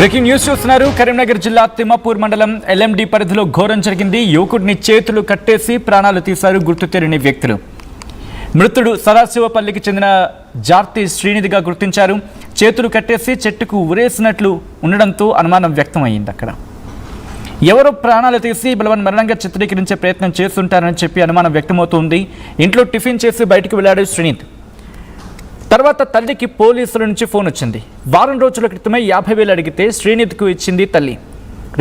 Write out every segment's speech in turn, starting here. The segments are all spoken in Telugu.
బ్రేకింగ్ న్యూస్ చూస్తున్నారు. కరీంనగర్ జిల్లా తిమ్మాపూర్ మండలం ఎల్ఎండి పరిధిలో ఘోరం జరిగింది. యువకుడిని చేతులు కట్టేసి ప్రాణాలు తీశారు గుర్తు తెలియని వ్యక్తులు. మృతుడు సదాశివపల్లికి చెందిన జార్తి శ్రీనిధిగా గుర్తించారు. చేతులు కట్టేసి చెట్టుకు ఉరేసినట్లు ఉండడంతో అనుమానం వ్యక్తమైంది. అక్కడ ఎవరో ప్రాణాలు తీసి బలవన్మరణంగా చిత్రీకరించే ప్రయత్నం చేస్తుంటారని చెప్పి అనుమానం వ్యక్తమవుతోంది. ఇంట్లో టిఫిన్ చేసి బయటకు వెళ్ళాడు శ్రీనిధి. తర్వాత తల్లికి పోలీసుల నుంచి ఫోన్ వచ్చింది. వారం రోజుల క్రితమే 50,000 అడిగితే శ్రీనిధికి ఇచ్చింది తల్లి.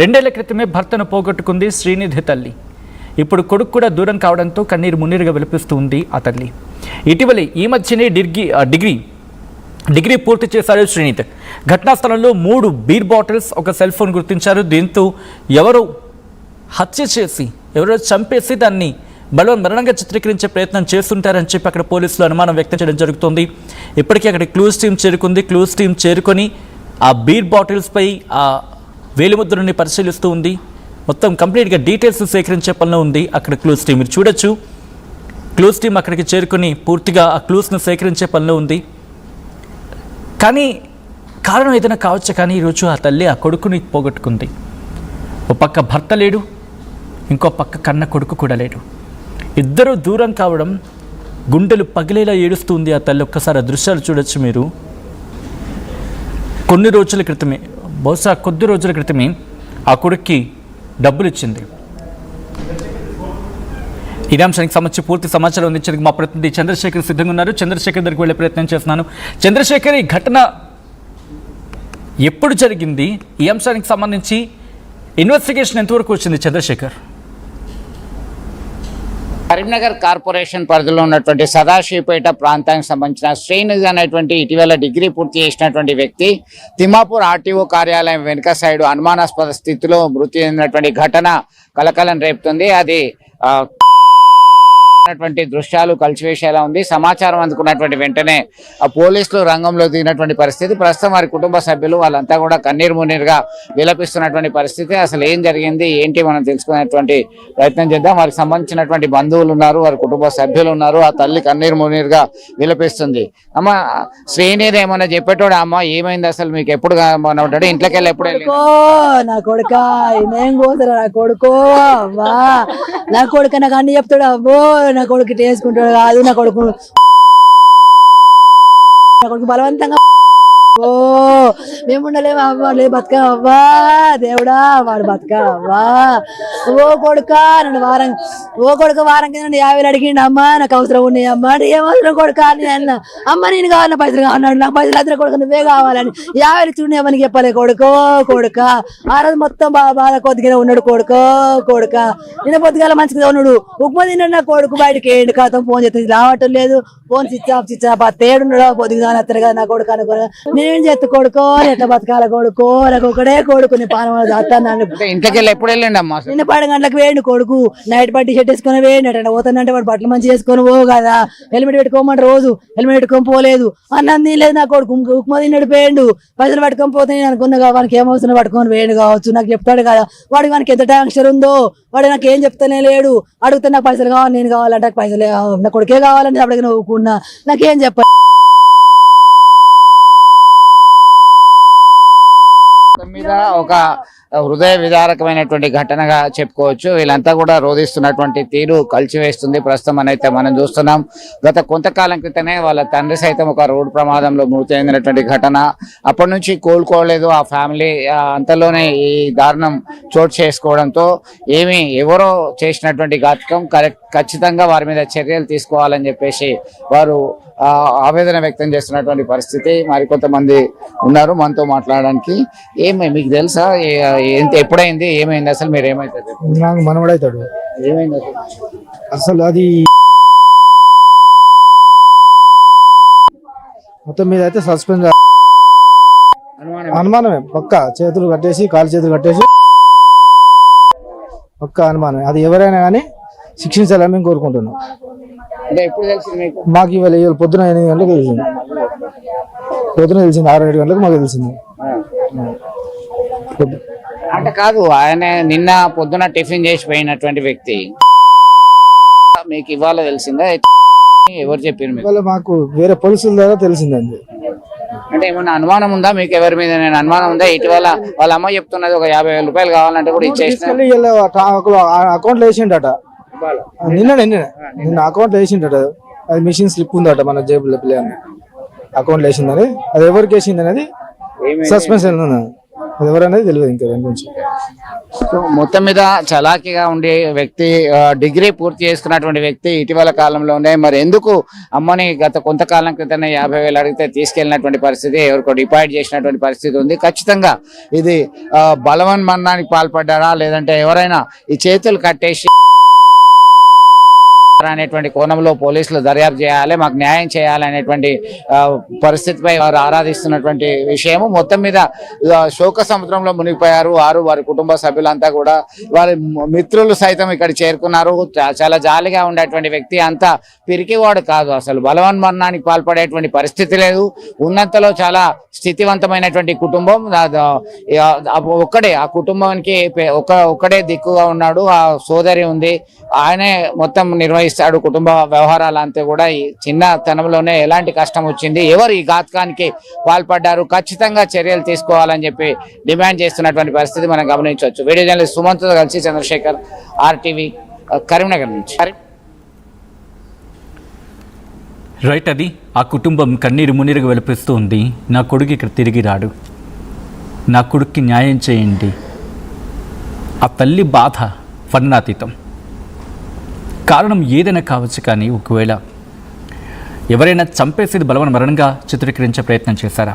2 ఏళ్ల క్రితమే భర్తను పోగొట్టుకుంది శ్రీనిధి తల్లి. ఇప్పుడు కొడుకు కూడా కావడంతో కన్నీరు మున్నీరుగా విలపిస్తూ ఉంది ఆ తల్లి. ఇటీవలే ఈ మధ్యనే డిగ్రీ పూర్తి చేశాడు శ్రీనిధి. ఘటనా స్థలంలో 3 బీర్ బాటిల్స్, ఒక సెల్ ఫోన్ గుర్తించారు. దీంతో ఎవరో హత్య చేసి ఎవరో చంపేసి దాన్ని బలవన్మరణంగా చిత్రీకరించే ప్రయత్నం చేస్తుంటారని చెప్పి అక్కడ పోలీసులు అనుమానం వ్యక్తం చేయడం జరుగుతుంది. ఇప్పటికీ అక్కడ క్లూస్ టీం చేరుకుంది. క్లూస్ టీం చేరుకొని ఆ బీర్ బాటిల్స్పై ఆ వేలిముద్రని పరిశీలిస్తూ ఉంది. మొత్తం కంప్లీట్గా డీటెయిల్స్ సేకరించే పనిలో ఉంది అక్కడ క్లూస్ టీం. మీరు చూడొచ్చు, క్లూస్ టీం అక్కడికి చేరుకొని పూర్తిగా ఆ క్లూస్ను సేకరించే పనిలో ఉంది. కానీ కారణం ఏదైనా కావచ్చు, కానీ ఈరోజు ఆ తల్లి ఆ కొడుకుని పోగొట్టుకుంది. ఒక పక్క భర్త లేడు, ఇంకో పక్క కన్న కొడుకు కూడా లేడు. ఇద్దరు దూరం కావడం గుండెలు పగిలేలా ఏడుస్తుంది ఆ తల్లి. ఒక్కసారి ఆ దృశ్యాలు చూడొచ్చు మీరు. కొద్ది రోజుల క్రితమే ఆ కొడుక్కి డబ్బులు ఇచ్చింది. ఇదే అంశానికి సంబంధించి పూర్తి సమాచారం అందించేందుకు మా ప్రతినిధి చంద్రశేఖర్ సిద్ధంగా ఉన్నారు. చంద్రశేఖర్ దగ్గరికి వెళ్ళే ప్రయత్నం చేస్తున్నాను. చంద్రశేఖర్, ఈ ఘటన ఎప్పుడు జరిగింది? ఈ అంశానికి సంబంధించి ఇన్వెస్టిగేషన్ ఎంతవరకు వచ్చింది చంద్రశేఖర్? కరీంనగర్ కార్పొరేషన్ పరిధిలో ఉన్నటువంటి సదాశివపేట ప్రాంతానికి సంబంధించిన శ్రీనిధి అనేటువంటి ఇటీవల డిగ్రీ పూర్తి చేసినటువంటి వ్యక్తి తిమ్మాపూర్ ఆర్టీఓ కార్యాలయం వెనుక సైడు అనుమానాస్పద స్థితిలో మృతి చెందినటువంటి ఘటన కలకలం రేపుతుంది. అది దృశ్యాలు కలిసివేసేలా ఉంది. సమాచారం అందుకున్నటువంటి వెంటనే పోలీసులు రంగంలో దిగినటువంటి పరిస్థితి. ప్రస్తుతం వారి కుటుంబ సభ్యులు వాళ్ళంతా కూడా కన్నీరు మున్నీరుగా విలపిస్తున్నటువంటి పరిస్థితి. అసలు ఏం జరిగింది ఏంటి మనం తెలుసుకునేటువంటి ప్రయత్నం చేద్దాం. వారికి సంబంధించినటువంటి బంధువులు ఉన్నారు, వారి కుటుంబ సభ్యులు ఉన్నారు. ఆ తల్లి కన్నీరు మున్నీరుగా విలపిస్తుంది. అమ్మ, శ్రీనిధి ఏమన్నా చెప్పేటోడు? అమ్మ, ఏమైంది అసలు, మీకు ఎప్పుడు ఉంటాడు? ఇంట్లోకి వెళ్ళి ఎప్పుడు నా కొడుక నా కొడుకు నాకు అన్ని చెప్తాడు. అబ్బో, నా కొడుకు వేసుకుంటాడు కాదు, నా కొడుకు బలవంతంగా మేము ఉండలేము అవ్వా, బతకవా దేవుడా, వాడు బతకవా. ఓ కొడుక నన్ను వారం కింద నన్ను 50,000 అడిగిండు. అమ్మ, నాకు అవసరం ఉన్నాయి అమ్మ. ఏమవసరం కొడుక అని అన్న. అమ్మ, నేను కావాలి, పైసలు అన్నాడు. నాకు పైసలు అద్దరు కొడుకు, నువ్వే కావాలని 50,000 చూడండి ఎవరికి చెప్పలే. కొడుక ఆ రోజు మొత్తం బాధ కొద్దిగా ఉన్నాడు. కొడుక నిన్న పొద్దుగాల మంచిగా ఉన్నాడు. ఉప్మా తిన్నాడు నా కొడుకు. బయటకి ఏంటి కాతం ఫోన్ చేస్తే రావటం లేదు. ఫోన్ స్విచ్ ఆఫ్ తేడున్నాడు. పొద్దుగా అత్తరు కదా నా కొడుకు అనుకో. నేనేం చేస్తా కొడుకో, ఎట్లా బతకాల కొడుకో, నాకు ఒకడే కొడుకు. నీ పానం ఇంట్లోకి వెళ్ళి ఎప్పుడు వెళ్ళండి అమ్మా? నిన్న 10 గంటలకు వేయండి కొడుకు. నైట్ పట్టి షర్ట్ వేసుకొని వేయండి. అట్లా పోతానంటే వాడు బట్టలు మంచి చేసుకొని పో కదా. హెల్మెట్ పెట్టుకోమంటే రోజు హెల్మెట్ పెట్టుకొని పోలేదు. అన్నం తినలేదు నా కొడుకు. ఉప్మా తిన్నాడు పోయిండు. పైసలు పట్టుకొని పోతే నేను అనుకున్నా వానికి ఏమవుతుందో పట్టుకొని వేయండి కావచ్చు. నాకు చెప్తాడు కదా వాడికి, వానికి ఎంత ట్యాంక్షన్ ఉందో. వాడు నాకు ఏం చెప్తానే లేడు. అడిగితే నాకు పైసలు కావాలి, నేను కావాలంటే పైసలు నా కొడుకే కావాలని అప్పటికి నవ్వుకున్నా. నాకేం చెప్ప మీద ఒక హృదయ విదారకమైనటువంటి ఘటనగా చెప్పుకోవచ్చు. వీళ్ళంతా కూడా రోధిస్తున్నటువంటి తీరు కలిసివేస్తుంది. ప్రస్తుతం అయితే మనం చూస్తున్నాం. గత కొంతకాలం క్రితమే వాళ్ళ తండ్రి సైతం ఒక రోడ్డు ప్రమాదంలో మృతి చెందినటువంటి ఘటన. అప్పటి నుంచి కోలుకోలేదు ఆ ఫ్యామిలీ. అంతలోనే ఈ దారుణం చోటు చేసుకోవడంతో ఎవరో చేసినటువంటి ఘాతకం ఖచ్చితంగా వారి మీద చర్యలు తీసుకోవాలని చెప్పేసి వారు ఆవేదన వ్యక్తం చేస్తున్నటువంటి పరిస్థితి. మరికొంతమంది ఉన్నారు మనతో మాట్లాడడానికి. మీకు తెలుసా ఎప్పుడైంది, ఏమైంది అసలు? మీరు ఏమైతుంది? నాకు మనవడైతాడు. ఏమైంది అసలు? అది మొత్తం మీద అయితే సస్పెండ్ అనుమానమే. పక్క చేతులు కట్టేసి, కాలు చేతులు కట్టేసి పక్క అనుమానమే. అది ఎవరైనా కానీ శిక్షించాలని మేము కోరుకుంటున్నాం. మాకు ఇవాళ పొద్దున 8 గంటలకు తెలిసింది. 6-7 గంటలకు మాకు తెలిసింది. అంటే కాదు, ఆయన నిన్న పొద్దున టిఫిన్ చేసి పోయినటువంటి వ్యక్తి మీకు ఇవాళ తెలిసిందా? ఎవరు చెప్పారు? మాకు వేరే పోలీసుల ద్వారా తెలిసిందండి. అంటే ఏమన్నా అనుమానం ఉందా మీకు? ఎవరి మీద నేను అనుమానం ఉందా? ఇటీవల వాళ్ళ అమ్మ చెప్తున్నది ఒక 50,000 రూపాయలు కావాలంటే కూడా ఇచ్చేసిన అకౌంట్ లో వేసిండట నిన్న అకౌంట్ లో వేసిండట. అది మిషన్ స్లిప్ ఉందట మన జేబులో పిల్లలు అకౌంట్ లో వేసిందని. అది ఎవరికి వేసింది అనేది సస్పెన్స్ అది ఎవరనేది తెలియదు ఇంకా దాని గురించి. మొత్తం మీద చలాకీగా ఉండే వ్యక్తి, డిగ్రీ పూర్తి చేసుకున్నటువంటి వ్యక్తి ఇటీవల కాలంలోనే మరి ఎందుకు అమ్మని గత కొంతకాలం క్రితమే 50,000 అడిగితే తీసుకెళ్లినటువంటి పరిస్థితి, ఎవరికో డిపాజిట్ చేసినటువంటి పరిస్థితి ఉంది. ఖచ్చితంగా ఇది బలవన్మరణానికి పాల్పడ్డారా లేదంటే ఎవరైనా ఈ చేతులు కట్టేసి అనేటువంటి కోణంలో పోలీసులు దర్యాప్తు చేయాలి, మాకు న్యాయం చేయాలనేటువంటి పరిస్థితిపై వారు ఆరాధిస్తున్నటువంటి విషయము. మొత్తం మీద శోక సముద్రంలో మునిగిపోయారు వారి కుటుంబ సభ్యులంతా కూడా. వారి మిత్రులు సైతం ఇక్కడ చేరుకున్నారు. చాలా జాలిగా ఉండేటువంటి వ్యక్తి, అంత పిరికివాడు కాదు, అసలు బలవన్మరణానికి పాల్పడేటువంటి పరిస్థితి లేదు. ఉన్నంతలో చాలా స్థితివంతమైనటువంటి కుటుంబం. ఒక్కడే ఆ కుటుంబానికి ఒక్కడే దిక్కుగా ఉన్నాడు. ఆ సోదరి ఉంది, ఆయనే మొత్తం నిర్వహిస్తాడు కుటుంబ వ్యవహారాలంతా కూడా. ఈ చిన్నతనంలోనే ఎలాంటి కష్టం వచ్చింది, ఎవరు ఈ ఘాతకానికి పాల్పడ్డారు, ఖచ్చితంగా చర్యలు తీసుకోవాలని చెప్పి డిమాండ్ చేస్తున్నటువంటి పరిస్థితి మనం గమనించవచ్చు. వీడియో జర్నలిస్ట్ సుమంత్తో కలిసి చంద్రశేఖర్, RTV, కరీంనగర్ నుంచి. రైట్, అది ఆ కుటుంబం కన్నీరు మున్నీరుగా వెలిపిస్తూ ఉంది. నా కొడుకు ఇక్కడ తిరిగి రాడు, నా కొడుక్కి న్యాయం చేయండి. ఆ తల్లి బాధ వర్ణనాతీతం. కారణం ఏదైనా కావచ్చు, కానీ ఒకవేళ ఎవరైనా చంపేసేది బలవన్ మరణంగా చిత్రీకరించే ప్రయత్నం చేశారా,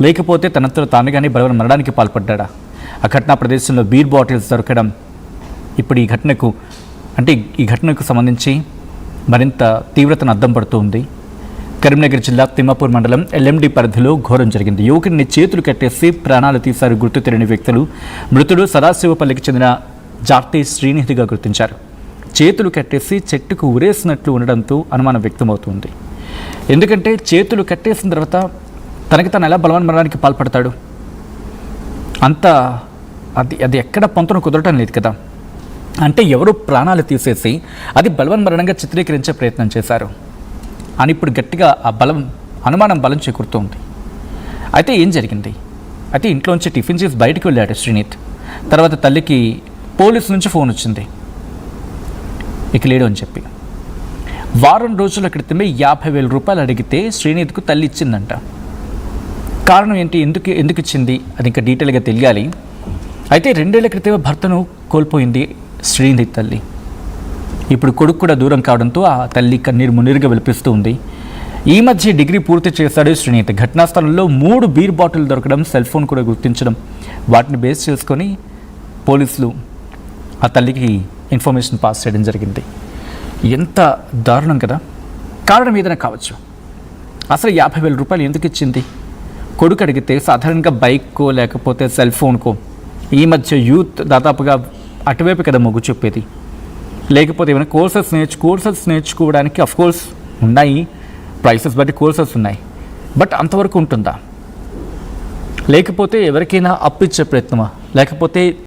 లేకపోతే తనంతలో తానుగానే బలవన్ మరణానికి పాల్పడ్డా? ఆ ఘటనా ప్రదేశంలో బీర్ బాటిల్స్ దొరకడం ఇప్పుడు ఈ ఘటనకు సంబంధించి మరింత తీవ్రతను అద్దం పడుతూ ఉంది. కరీంనగర్ జిల్లా తిమ్మాపూర్ మండలం LMD పరిధిలో ఘోరం జరిగింది. యువకుడిని చేతులు కట్టేసి ప్రాణాలు తీశారు గుర్తు తెలియని వ్యక్తులు. మృతుడు సదాశివపల్లికి చెందిన జార్తి శ్రీనిధిగా గుర్తించారు. చేతులు కట్టేసి చెట్టుకు ఉరేసినట్లు ఉండడంతో అనుమానం వ్యక్తమవుతుంది. ఎందుకంటే చేతులు కట్టేసిన తర్వాత తనకి తను ఎలా బలవన్మరణానికి పాల్పడతాడు? అది ఎక్కడ పొంతను కుదరటం లేదు కదా. అంటే ఎవరు ప్రాణాలు తీసేసి అది బలవన్మరణంగా చిత్రీకరించే ప్రయత్నం చేశారు అని ఇప్పుడు గట్టిగా అనుమానం బలం చేకూరుతోంది. అయితే ఏం జరిగింది? అయితే ఇంట్లోంచి టిఫిన్ చేసి బయటకు వెళ్ళాడు శ్రీనిత్. తర్వాత తల్లికి పోలీసు నుంచి ఫోన్ వచ్చింది, ఇక లేడు అని చెప్పి. వారం రోజుల క్రితమే 50,000 రూపాయలు అడిగితే శ్రీనిత్కు తల్లి ఇచ్చిందంట. కారణం ఏంటి, ఎందుకు ఇచ్చింది అది ఇంకా డీటెయిల్గా తెలియాలి. అయితే 2 ఏళ్ల క్రితమే భర్తను కోల్పోయింది శ్రీనిత్ తల్లి. ఇప్పుడు కొడుకు కూడా దూరం కావడంతో ఆ తల్లి కన్నీరు మున్నీరుగా వెలిపిస్తూ ఉంది. ఈ మధ్య డిగ్రీ పూర్తి చేశాడు శ్రీనిత్. ఘటనా స్థలంలో 3 బీర్ బాటిల్ దొరకడం, సెల్ ఫోన్ కూడా గుర్తించడం, వాటిని బేస్ చేసుకొని పోలీసులు ఆ తల్లికి ఇన్ఫర్మేషన్ పాస్ చేయడం జరిగింది. ఎంత దారుణం కదా. కారణం ఏదైనా కావచ్చు. అసలు 50,000 రూపాయలు ఎందుకు ఇచ్చింది? కొడుకు అడిగితే సాధారణంగా బైక్కో లేకపోతే సెల్ ఫోన్కో. ఈ మధ్య యూత్ దాదాపుగా అటువైపు కదా మొగ్గు చెప్పేది. లేకపోతే ఏమైనా కోర్సెస్ నేర్చుకోవడానికి అఫ్కోర్స్ ఉన్నాయి, ప్రైసెస్ బట్టి కోర్సెస్ ఉన్నాయి. బట్ అంతవరకు ఉంటుందా? లేకపోతే ఎవరికైనా అప్పిచ్చే ప్రయత్నమా? లేకపోతే